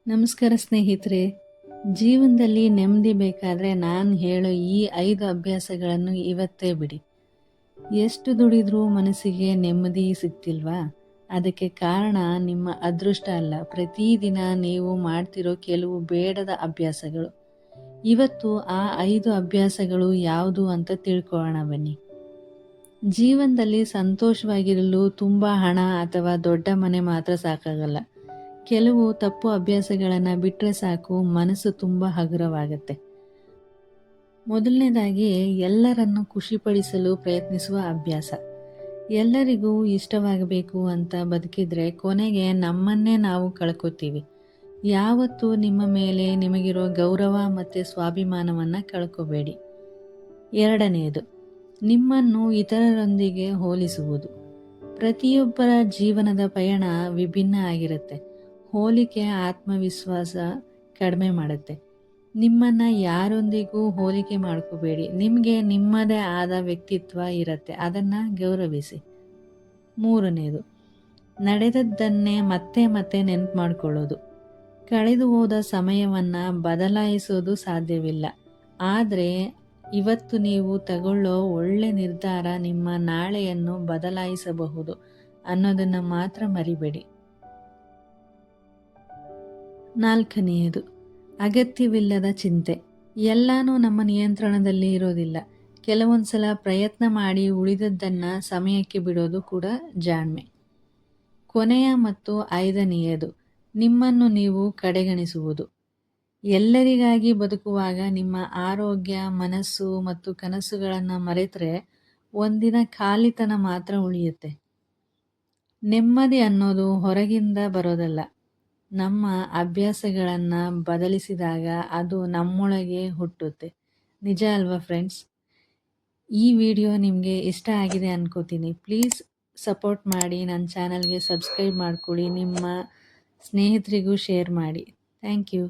ನಮಸ್ಕಾರ ಸ್ನೇಹಿತರೆ. ಜೀವನದಲ್ಲಿ ನೆಮ್ಮದಿ ಬೇಕಾದರೆ ನಾನು ಹೇಳೋ ಈ 5 ಅಭ್ಯಾಸಗಳನ್ನು ಇವತ್ತೇ ಬಿಡಿ. ಎಷ್ಟು ದುಡಿದ್ರೂ ಮನಸ್ಸಿಗೆ ನೆಮ್ಮದಿ ಸಿಗ್ತಿಲ್ವಾ? ಅದಕ್ಕೆ ಕಾರಣ ನಿಮ್ಮ ಅದೃಷ್ಟ ಅಲ್ಲ, ಪ್ರತಿದಿನ ನೀವು ಮಾಡ್ತಿರೋ ಕೆಲವು ಬೇಡದ ಅಭ್ಯಾಸಗಳು. ಇವತ್ತು ಆ 5 ಅಭ್ಯಾಸಗಳು ಯಾವುದು ಅಂತ ತಿಳ್ಕೊಳ್ಳೋಣ ಬನ್ನಿ. ಜೀವನದಲ್ಲಿ ಸಂತೋಷವಾಗಿರಲು ತುಂಬ ಹಣ ಅಥವಾ ದೊಡ್ಡ ಮನೆ ಮಾತ್ರ ಸಾಕಾಗಲ್ಲ. ಕೆಲವು ತಪ್ಪು ಅಭ್ಯಾಸಗಳನ್ನು ಬಿಟ್ಟರೆ ಸಾಕು, ಮನಸ್ಸು ತುಂಬ ಹಗುರವಾಗುತ್ತೆ. ಮೊದಲನೇದಾಗಿ, ಎಲ್ಲರನ್ನು ಖುಷಿಪಡಿಸಲು ಪ್ರಯತ್ನಿಸುವ ಅಭ್ಯಾಸ. ಎಲ್ಲರಿಗೂ ಇಷ್ಟವಾಗಬೇಕು ಅಂತ ಬದುಕಿದ್ರೆ ಕೊನೆಗೆ ನಮ್ಮನ್ನೇ ನಾವು ಕಳ್ಕೊತೀವಿ. ಯಾವತ್ತೂ ನಿಮ್ಮ ಮೇಲೆ ನಿಮಗಿರೋ ಗೌರವ ಮತ್ತು ಸ್ವಾಭಿಮಾನವನ್ನು ಕಳ್ಕೋಬೇಡಿ. ಎರಡನೆಯದು, ನಿಮ್ಮನ್ನು ಇತರರೊಂದಿಗೆ ಹೋಲಿಸುವುದು. ಪ್ರತಿಯೊಬ್ಬರ ಜೀವನದ ಪಯಣ ವಿಭಿನ್ನ ಆಗಿರುತ್ತೆ. ಹೋಲಿಕೆ ಆತ್ಮವಿಶ್ವಾಸ ಕಡಿಮೆ ಮಾಡುತ್ತೆ. ನಿಮ್ಮನ್ನು ಯಾರೊಂದಿಗೂ ಹೋಲಿಕೆ ಮಾಡ್ಕೋಬೇಡಿ. ನಿಮಗೆ ನಿಮ್ಮದೇ ಆದ ವ್ಯಕ್ತಿತ್ವ ಇರುತ್ತೆ, ಅದನ್ನು ಗೌರವಿಸಿ. ಮೂರನೇದು, ನಡೆದದ್ದನ್ನೇ ಮತ್ತೆ ಮತ್ತೆ ನೆನಪು ಮಾಡಿಕೊಳ್ಳೋದು. ಕಳೆದು ಹೋದ ಸಮಯವನ್ನು ಬದಲಾಯಿಸೋದು ಸಾಧ್ಯವಿಲ್ಲ, ಆದರೆ ಇವತ್ತು ನೀವು ತಗೊಳ್ಳೋ ಒಳ್ಳೆ ನಿರ್ಧಾರ ನಿಮ್ಮ ನಾಳೆಯನ್ನು ಬದಲಾಯಿಸಬಹುದು ಅನ್ನೋದನ್ನು ಮಾತ್ರ ಮರಿಬೇಡಿ. ನಾಲ್ಕನೆಯದು, ಅಗತ್ಯವಿಲ್ಲದ ಚಿಂತೆ. ಎಲ್ಲನೂ ನಮ್ಮ ನಿಯಂತ್ರಣದಲ್ಲಿ ಇರೋದಿಲ್ಲ. ಕೆಲವೊಂದು ಸಲ ಪ್ರಯತ್ನ ಮಾಡಿ ಉಳಿದದ್ದನ್ನು ಸಮಯಕ್ಕೆ ಬಿಡೋದು ಕೂಡ ಜಾಣ್ಮೆ. ಕೊನೆಯ ಮತ್ತು 5ನೆಯದು, ನಿಮ್ಮನ್ನು ನೀವು ಕಡೆಗಣಿಸುವುದು. ಎಲ್ಲರಿಗಾಗಿ ಬದುಕುವಾಗ ನಿಮ್ಮ ಆರೋಗ್ಯ, ಮನಸ್ಸು ಮತ್ತು ಕನಸುಗಳನ್ನು ಮರೆತರೆ ಒಂದಿನ ಖಾಲಿತನ ಮಾತ್ರ ಉಳಿಯುತ್ತೆ. ನೆಮ್ಮದಿ ಅನ್ನೋದು ಹೊರಗಿಂದ ಬರೋದಲ್ಲ, ನಮ್ಮ ಅಭ್ಯಾಸಗಳನ್ನು ಬದಲಿಸಿದಾಗ ಅದು ನಮ್ಮೊಳಗೆ ಹುಟ್ಟುತ್ತೆ. ನಿಜ ಅಲ್ವಾ ಫ್ರೆಂಡ್ಸ್? ಈ ವಿಡಿಯೋ ನಿಮಗೆ ಇಷ್ಟ ಆಗಿದೆ ಅನ್ಕೋತೀನಿ. ಪ್ಲೀಸ್ ಸಪೋರ್ಟ್ ಮಾಡಿ, ನನ್ನ ಚಾನಲ್ಗೆ ಸಬ್ಸ್ಕ್ರೈಬ್ ಮಾಡ್ಕೊಳ್ಳಿ, ನಿಮ್ಮ ಸ್ನೇಹಿತರಿಗೂ ಶೇರ್ ಮಾಡಿ. Thank you.